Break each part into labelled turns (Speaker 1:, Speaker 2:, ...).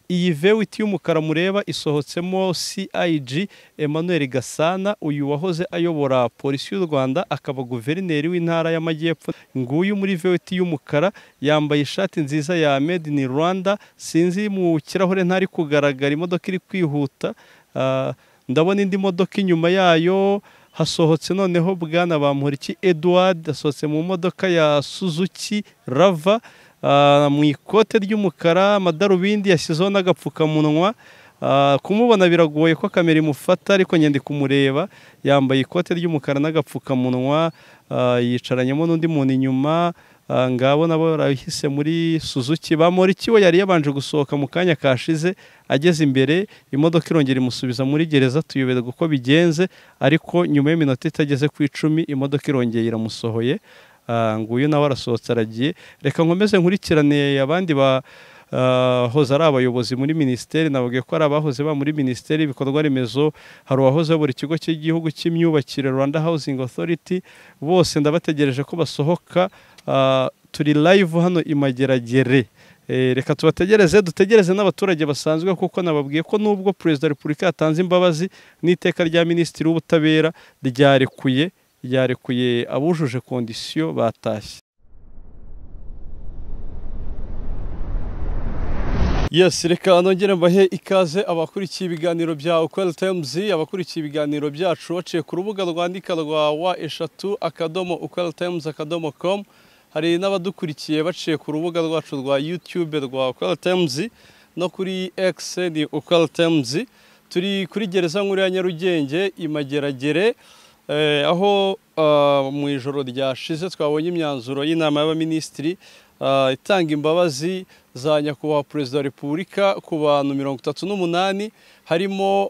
Speaker 1: iyi vewiti y'umukara mureba isohotsemo CIG Emmanuel Gasana, uyu wahoze ayobora polisi y'u Rwanda akaba guverineri w'intara y'Amajyepfo. Nguyu muri vewiti y'umukara yambaye ishati nziza ya Made in Rwanda, sinzi mu kirahure ntari kugaragara, imodoka iri kwihuta. Ndabona indi modoka inyuma yayo, hasohotse noneho bwana Bamporiki Edouard, asohotse mu modoka ya Suzuki Rava mu ikote ry'umukara, amadarubindi, yashyizeho n'agapfukamunwa. Kumubona biragoye ko kamera imufata, ariko ngende kumureba yambaye ikote ry'umukara n'agapfukamunwa, yicaranyemo n'undi muntu inyuma. Ngabo nabo barahise muri Suzuki. Bamporiki we yari yabanje gusohoka mu kanya kashize, ageze imbere imodoka irongera imusubiza muri gereza, tuyoberwa uko bigenze, ariko nyuma y'iminota itageze ku 10 imodoka irongeye iramusohoye. Nguyu nawe arasohotse aragiye. Reka nkomeze nkurikirane abandi hoza ari abayobozi muri minisiteri. Nababwiye ko ari abahoze ba muri minisiteri y'ibikorwa remezo, hari uwahoze ayobora ikigo cy'igihugu cy'imyubakire Rwanda Housing Authority. Bose ndabategereje ko basohoka. Turi live hano Imageragere. Reka tubategereze, dutegereze n'abaturage basanzwe, kuko nababwiye ko nubwo Perezida wa Repubulika yatanze imbabazi n'iteka rya Minisitiri w'Ubutabera ryarekuye abujuje kondisiyo batashye. Yes, reka nongere mbahe ikaze abakurikiye ibiganiro bya Ukweli Times, abakurikiye ibiganiro byacu baciye ku rubuga rwandika rwa wa3.ukwelitimes.com. Hari n'abadukurikiye baciye ku rubuga rwacu rwa YouTube rwa Ukweli Times, no kuri X ni Ukweli Times. Turi kuri gereza nkuru ya Nyarugenge Imageragere, aho mu ijoro ryashize twabonye imyanzuro y'inama y'abaminisitiri itanga imbabazi za nyakubahwa Perezida wa Repubulika ku bantu 38, harimo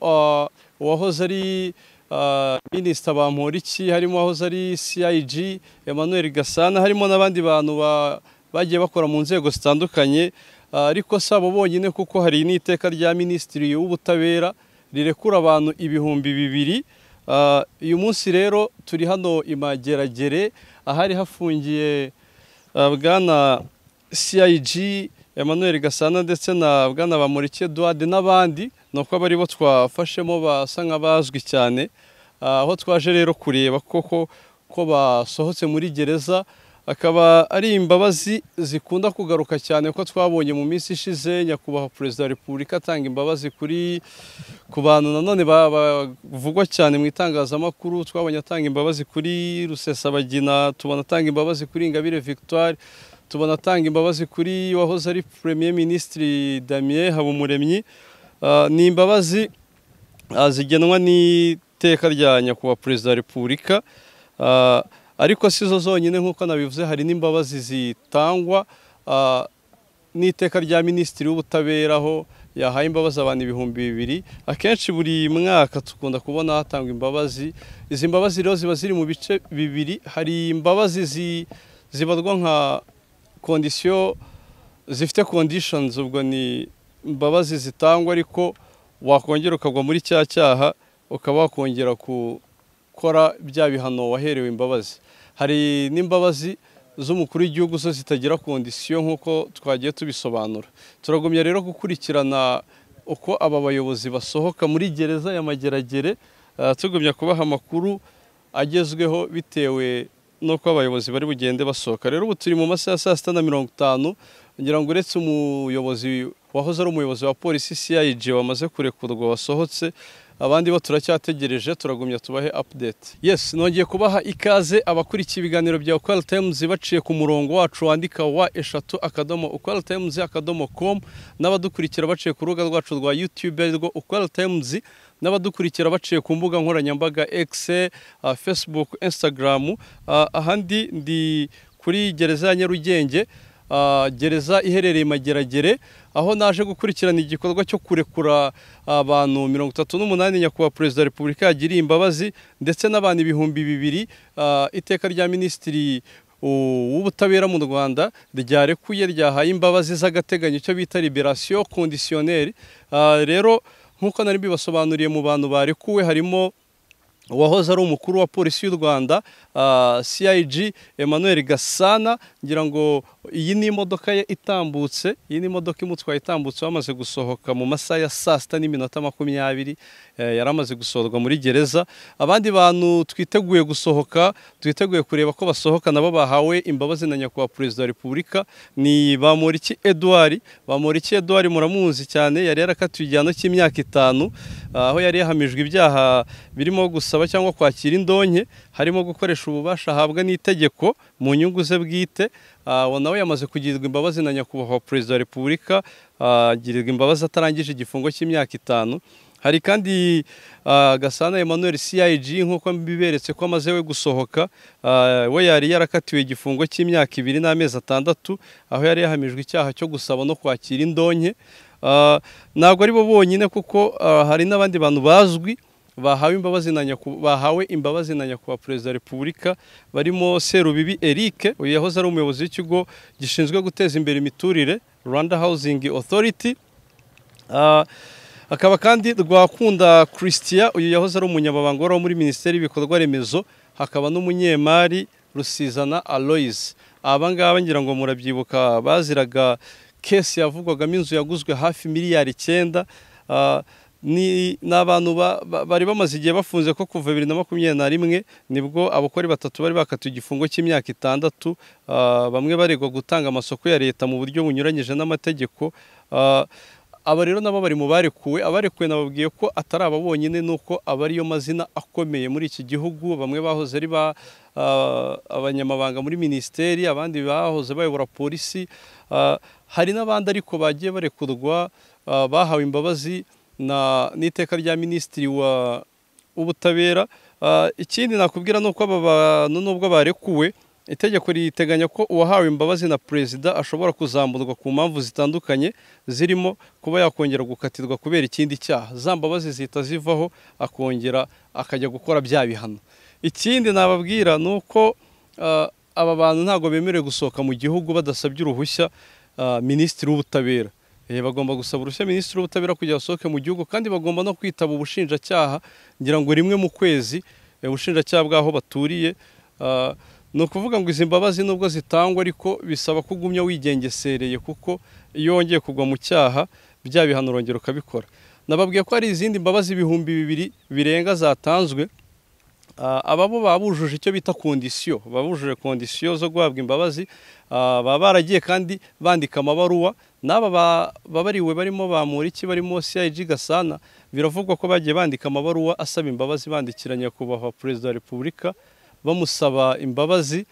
Speaker 1: uwahoze ari Minisita Bamporiki, harimo uwahoze ari CIG Emmanuel Gasana, harimo n'abandi bantu bagiye bakora mu nzego zitandukanye. Ariko sabo bonyine, kuko hari n'iteka rya Minisitiri w'Ubutabera rirekura abantu 2,000. Uyu munsi rero turi hano Imageragere, ahari hafungiye bwana CIG Emmanuel Gasana ndetse na bwana Bamporiki Edouard n'abandi, nuko bari bo twafashemo basa nk'abazwi cyane. Aho twaje rero kureba ko basohotse muri gereza, akaba ari imbabazi zikunda kugaruka cyane, ko twabonye mu minsi ishize nyakubahwa Perezida wa Repubulika atanga imbabazi ku bantu nanone bavugwa cyane mu itangazamakuru. Twabonye atanga imbabazi kuri Rusesabagina, tubona atanga imbabazi kuri Ingabire Victoire, tubona atanga imbabazi kuri wahoze ari Premier Ministre Damien Habumuremyi. Ni imbabazi zigenwa n'iteka rya nyakubahwa Perezida wa Repubulika, ariko sizo zonyine nk'uko nabivuze, hari n'imbabazi zitangwa n'iteka rya Minisitiri w'Ubutabera, aho yahaye imbabazi abantu 2,000. Akenshi buri mwaka tukunda kubona hatangwa imbabazi. Izi mbabazi rero ziba ziri mu bice bibiri. Hari imbabazi zibarwa nka kondisiyo, zifite conditions, ubwo ni imbabazi zitangwa ariko wakongera ukagwa muri cya cyaha, ukaba wakongera gukora bya bihano waherewe imbabazi. Hari n'imbabazi z'umukuru w'igihugu zo zitagira kondisiyo nk'uko twagiye tubisobanura. Turagumya rero gukurikirana uko aba bayobozi basohoka muri gereza ya Mageragere, tugumya kubaha amakuru agezweho bitewe nuko abayobozi bari bugende basohoka. Rero ubu turi mu masaha ya 6:50, ngira ngo uretse umuyobozi wahoze ari umuyobozi wa polisi CIG wamaze kurekurwa wasohotse, abandi bo turacyategereje, turagumya tubahe update. Yes, nongeye kubaha ikaze abakurikiye ibiganiro bya Ukweli Times baciye ku murongo wacu wandika wa3.ukwelitimes.com, n'abadukurikira baciye ku rubuga rwacu rwa YouTube rwo Ukweli Times, n'abadukurikira baciye ku mbuga nkoranyambaga X, Facebook, Instagram. Ahandi ndi kuri gereza ya Nyarugenge, gereza iherereye Mageragere, aho naje gukurikirana igikorwa cyo kurekura abantu 38 nyakubahwa Perezida wa Repubulika yagiriye imbabazi, ndetse n'abantu 2,000 iteka rya Minisitiri w'Ubutabera mu Rwanda ryarekuye, ryahaye imbabazi z'agateganyo, cyo bita liberation conditionnelle. Rero nk'uko nari bibasobanuriye, mu bantu barekuwe harimo uwahoze ari umukuru wa polisi y'u Rwanda CIG Emmanuel Gasana. Ngira ngo iyi ni imodoka ye itambutse, iyi ni imodoka imutwaye itambutse bamaze gusohoka mu masaha ya saa sita n'iminota 20 yari amaze gusohorwa muri gereza. Abandi bantu twiteguye gusohoka, twiteguye kureba ko basohoka nabo bahawe imbabazi na nyakubahwa Perezida wa Repubulika ni Bamporiki Edouard. Bamporiki Edouard muramuzi cyane, yari yarakatiwe igihano cy'imyaka 5 aho yari yahamijwe ibyaha birimo gusaba cyangwa kwakira indonke, harimo gukoresha ububasha ahabwa n'itegeko mu nyungu ze bwite. Nawe yamaze kugirirwa imbabazi na nyakubahwa Perezida wa Repubulika, agirirwa imbabazi atarangije igifungo cy'imyaka 5. Hari kandi Gasana Emmanuel CIG nk'uko mbiberetse ko amaze we gusohoka, we yari yarakatiwe igifungo cy'imyaka 2 n'amezi 6 aho yari yahamijwe icyaha cyo gusaba no kwakira indonke. Ntabwo ari bo bonyine kuko hari n'abandi bantu bazwi bahawe imbabazi na nyakubahwa Perezida wa Repubulika, barimo Serubibi Eric, uyu yahoze ari umuyobozi w'ikigo gishinzwe guteza imbere imiturire Rwanda Housing Authority. Akaba kandi Rwakunda Christian, uyu yahoze ari umunyamabanga wo muri Minisiteri y'Ibikorwa Remezo. Hakaba n'umunyemari Rusizana Aloys. Aba ngaba ngira ngo murabyibuka baziraga kesi yavugwagamo inzu yaguzwe hafi miliyari 9. Ni abantu bari bamaze igihe bafunze ko kuva 2021 nibwo abakora 3 bari bakatiwe igifungo cy'imyaka 6, bamwe baregwa gutanga amasoko ya leta mu buryo bunyuranyije n'amategeko. Aba rero nabo bari mu barekuwe. Abarekuwe nababwiye ko atari aba bonyine, nuko abariyo mazina akomeye muri iki gihugu. Bamwe bahoze ari abanyamabanga muri minisiteri, abandi bahoze bayobora polisi. Hari n'abandi ariko bagiye barekurwa bahawe imbabazi n'iteka rya Minisitiri w'Ubutabera. Ikindi nakubwira nuko aba bantu nubwo barekuwe, itegeko riteganya ko uwahawe imbabazi na Perezida ashobora kuzamburwa ku mpamvu zitandukanye, zirimo kuba yakongera gukatirwa kubera ikindi cyaha. Za mbabazi zihita zivaho akongera akajya gukora bya bihano. Ikindi nababwira nuko aba bantu ntabwo bemerewe gusohoka mu gihugu badasabye uruhushya Minisitiri w'Ubutabera. Bagomba gusaba uruhushya Minisitiri w'Ubutabera kugira basohoke mu gihugu, kandi bagomba no kwitaba ubushinjacyaha ngira ngo rimwe mu kwezi, ubushinjacyaha bw'aho baturiye. Ni ukuvuga ngo izi mbabazi nubwo zitangwa ariko bisaba ko ugumya wigengesereye, kuko iyo wongeye kugwa mu cyaha bya bihano urongera ukabikora. Nababwiye ko hari izindi mbabazi 2,000 birenga zatanzwe. Ababo babujuje icyo bita kondisiyo, babujuje kondisiyo zo guhabwa imbabazi, baba baragiye kandi bandika amabaruwa. N'aba babariwe barimo Bamporiki, barimo CIG Gasana, biravugwa ko bagiye bandika amabaruwa asaba imbabazi bandikira nyakubahwa Perezida wa Repubulika bamusaba imbabazi.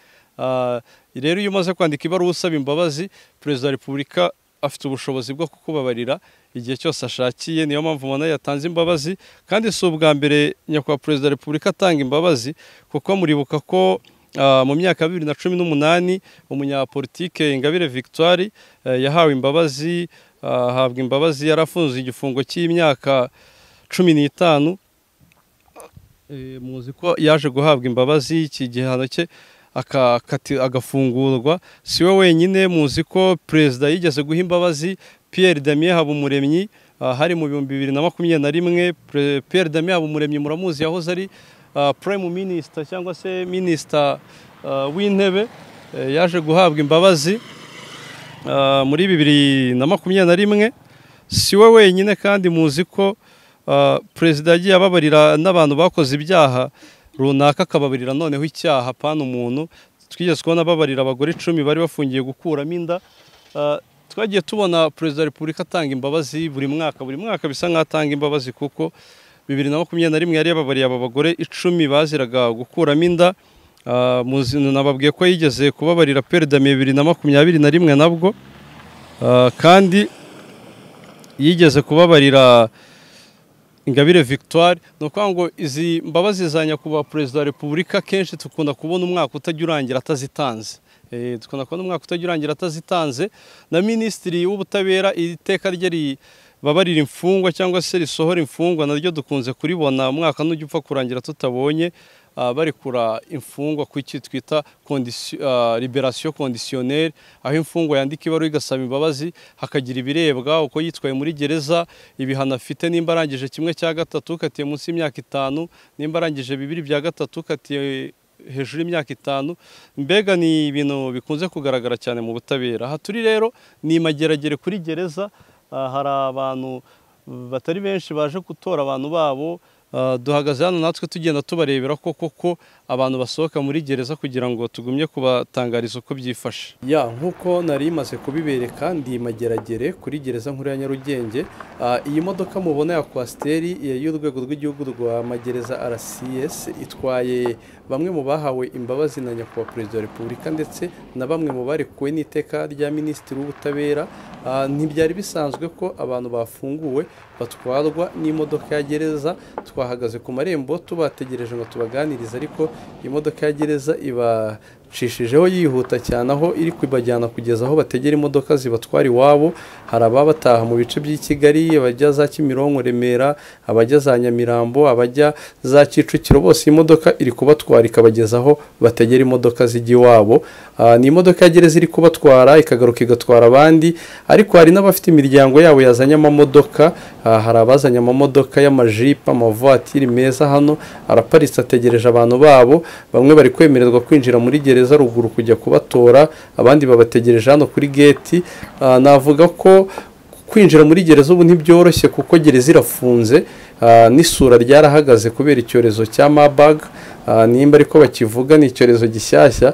Speaker 1: Rero iyo umaze kwandika ibaruwa usaba imbabazi, Perezida wa Repubulika afite ubushobozi bwo kukubabarira igihe cyose ashakiye. Niyo mpamvu umuntu yatanze imbabazi, kandi si ubwa mbere nyakubahwa Perezida wa Repubulika atanga imbabazi, kuko muribuka ko mu myaka ya 2018 umunyapolitike Ingabire Victoire yahawe imbabazi, ahabwa imbabazi yarafunze igifungo cy'imyaka 15. Muzi ko yaje guhabwa imbabazi, iki gihano cye agafungurwa. Si we wenyine, muzi ko Perezida yigeze guha imbabazi Pierre Damien Habumuremyi hari mu 2021. Pierre Damien Habumuremyi muramuzi, yahoze ari Prime Minister cyangwa se Minister w'intebe, yaje guhabwa imbabazi muri 2021. Si we wenyine kandi muzi ko Perezida yagiye ababarira n'abantu bakoze ibyaha runaka, akababarira noneho icyaha pana umuntu. Twigeze kubona ababarira abagore 10 bari bafungiye gukuramo inda. Twagiye tubona Perezida wa Repubulika atanga imbabazi buri mwaka bisa nk'atanga imbabazi, kuko 2021 yari yababariye aba bagore 10 baziraga gukuramo inda. Nababwiye ko yigeze kubabarira Pierre Damien 2021 nabwo, kandi yigeze kubabarira Ingabire Victoire. No kwango izi mbabazi za nyakubahwa Perezida wa Repubulika kenshi tukunda kubona umwaka utajya urangira atazitanze. Na Minisitiri w'Ubutabera iteka rye babarira imfungwa cyangwa se risohora imfungwa, naryo dukunze kuribona umwaka n'ujya upfa kurangira tutabonye barekura imfungwa ku cyo twita liberation conditionnelle, aho imfungwa yandika ibaruwa igasaba imbabazi, hakagira ibirebwa uko yitwaye muri gereza, ibihano afite, nimba arangije 1/3 ukatiye munsi y'imyaka 5, nimba arangije 2/3 ukatiye hejuru y'imyaka 5. Mbega ni ibintu bikunze kugaragara cyane mu butabera. Aha turi rero ni Mageragere kuri gereza, hari abantu batari benshi baje gutora abantu babo. Duhagaze hano natwe tugenda tubarebera koko abantu basohoka muri gereza kugira ngo tugumye kubatangariza uko byifashe. Nkuko nari maze kubibereka ndi Mageragere kuri gereza nkuru ya Nyarugenge. Iyi modoka mubona ya kwasiteri y'urwego rw'igihugu rwa magereza RCS itwaye bamwe mu bahawe imbabazi na nyakubahwa Perezida wa Repubulika ndetse na bamwe mu barekuwe n'iteka rya Minisitiri w'Ubutabera. Ntibyari bisanzwe ko abantu bafunguwe batwarwa n'imodoka ya gereza. Twahagaze ku marembo tubategereje ngo tubaganirize, ariko imodoka ya gereza ibacishijeho yihuta cyane, aho iri kubajyana kugeza aho bategera imodoka zibatwara iwabo. Hari ababa bataha mu bice by'i Kigali, abajya za Kimironko, Remera, abajya za Nyamirambo, abajya za Kicukiro, bose imodoka iri kubatwara ikabageza aho bategera imodoka zijya iwabo. Ni imodoka ya gereza iri kubatwara ikagaruka igatwara abandi, ariko hari n'abafite imiryango yabo yazanye amamodoka. Hari abazanye amamodoka y'amajipa, amavatiri meza, hano araparitse ategereje abantu babo. Bamwe bari kwemererwa kwinjira muri gereza ruguru kujya kubatora, abandi babategereje hano kuri geti. Navuga ko kwinjira muri gereza ubu ntibyoroshye kuko gereza irafunze, n'isura ryarahagaze kubera icyorezo cya Marburg. Nimba ariko bakivuga ni icyorezo gishyashya,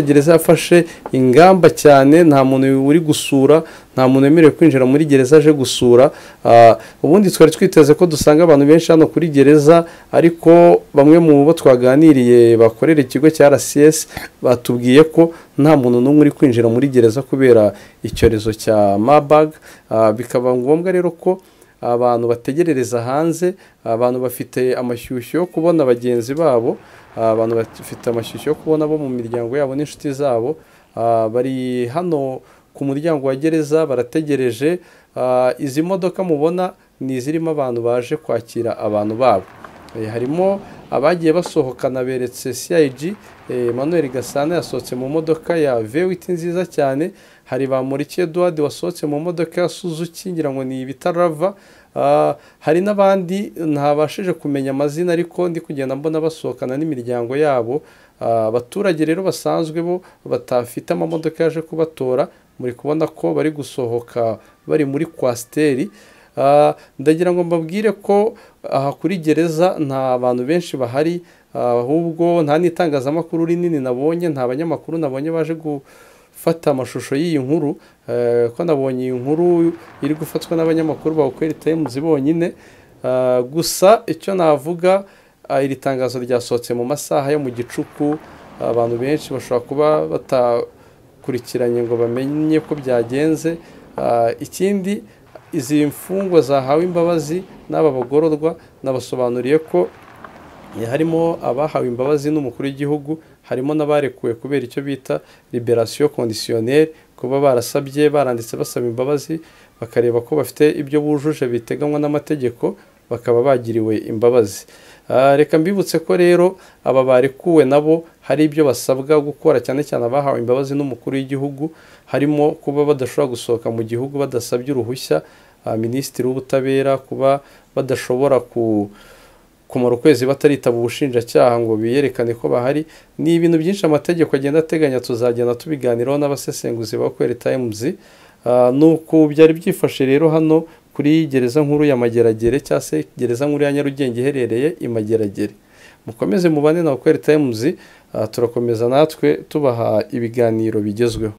Speaker 1: gereza yafashe ingamba cyane. Nta muntu uri gusura, nta muntu wemerewe kwinjira muri gereza aje gusura. Ubundi twari twiteze ko dusanga abantu benshi hano kuri gereza, ariko bamwe mu bo twaganiriye bakorera ikigo cya RCS batubwiye ko nta muntu n'umwe uri kwinjira muri gereza kubera icyorezo cya Marburg. Bikaba ngombwa rero ko abantu bategerereza hanze. Abantu bafite amashyushyu yo kubona bagenzi babo, abantu bafite amashyushyu yo kubona bo mu miryango yabo n'inshuti zabo. Bari hano ku muryango wa gereza barategereje. Izi modoka mubona ni izirimo abantu baje kwakira abantu babo. Harimo abagiye basohokana, beretse CIG Emmanuel Gasana yasohotse mu modoka ya V8 nziza cyane. Hari ba Muriki Edouard wasohotse mu modoka ya Suzuki, ngira ngo ni Bitarava. Hari n'abandi ntabashije kumenya amazina, ariko ndi kugenda mbona basohokana n'imiryango yabo. Abaturage rero basanzwe bo batafite amamodoka yaje kubatora, muri kubona ko bari gusohoka bari muri kwasiteri. Ndagira ngo mbabwire ko aha kuri gereza nta bantu benshi bahari, ahubwo nta n'itangazamakuru rinini nabonye, nta banyamakuru nabonye baje gufata amashusho y'iyi nkuru, ko nabonye iyi nkuru iri gufatwa n'abanyamakuru ba Ukweli Times bonyine. Gusa icyo navuga, iri tangazo ryasohotse mu masaha yo mu gicuku. Abantu benshi bashobora kuba batakurikiranye ngo bamenye ko byagenze. Ikindi, izi mfungwa zahawe imbabazi n'aba bagororwa nabasobanuriye ko harimo abahawe imbabazi n'umukuru w'igihugu, harimo n'abarekuwe kubera icyo bita liberation conditionnelle, kuba barasabye baranditse basaba imbabazi, bakareba ko bafite ibyo bujuje biteganywa n'amategeko, bakaba bagiriwe imbabazi. Reka mbibutse ko rero aba barekuwe nabo hari ibyo basabwa gukora, cyane cyane abahawe imbabazi n'umukuru w'igihugu, harimo kuba badashobora gusohoka mu gihugu badasabye uruhushya Minisitiri w'Ubutabera, kuba badashobora kumara ukwezi bataritaba ubushinjacyaha ngo biyerekane ko bahari. Ni ibintu byinshi amategeko agenda ateganya, tuzagenda tubiganiraho n'abasesenguzi ba Ukweli Times. Nuko byari byifashe rero hano kuri gereza nkuru ya Mageragere, cyangwa se gereza nkuru ya Nyarugenge iherereye i Mageragere. Mukomeze mubane na Ukweli Times, turakomeza natwe tubaha ibiganiro bigezweho.